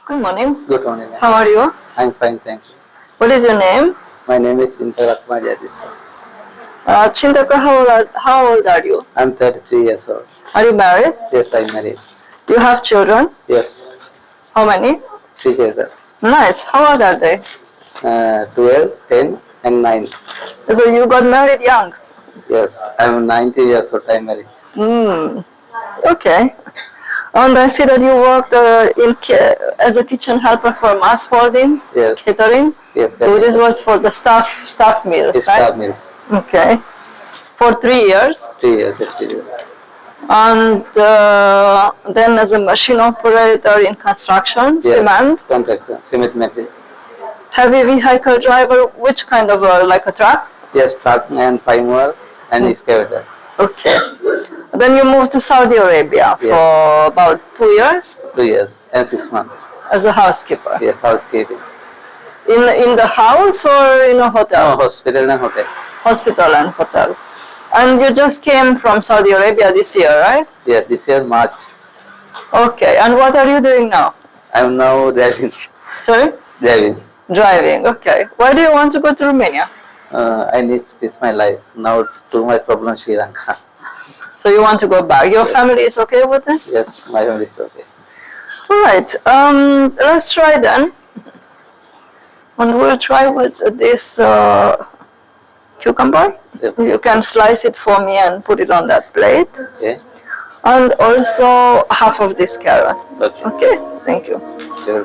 Good morning. Good morning, ma'am. How are you? I'm fine, thank you. What is your name? My name is Chintaratma. Chintaka, how old are you? I'm 33 years old. Are you married? Yes, I'm married. Do you have children? Yes, How many? 3 children. Nice. How old are they? 12, 10, and 9. So you got married young. Yes, I'm 90 years old. I'm married. Okay. And I see that you worked as a kitchen helper for mass folding, Yes. catering. Yes, So this was for the staff meals, it's right? staff meals. Okay. For 3 years. 3 years experience. And then as a machine operator in construction, Yes. cement, Construction, cement making. heavy vehicle driver, which kind of like a truck? Yes, truck and primer and excavator. Okay. Then you moved to Saudi Arabia Yes. for about 2 years 2 years and 6 months. as a housekeeper. Yes, housekeeping. In the house or in a hotel? No, hospital and hotel. Hospital and hotel. And you just came from Saudi Arabia this year, right? Yes, this year March. Okay. And what are you doing now? I'm now driving. Sorry? Driving. Driving. Okay. Why do you want to go to Romania? I need to fix my life. Now to my problem Sri Lanka. So you want to go back. Your Yes. family is okay with this? Yes, my family is okay. All right. Let's try then. And we'll try with this cucumber. Yep. You can slice it for me and put it on that plate. Okay. And also half of this carrot. Okay. Okay, thank you. Sure.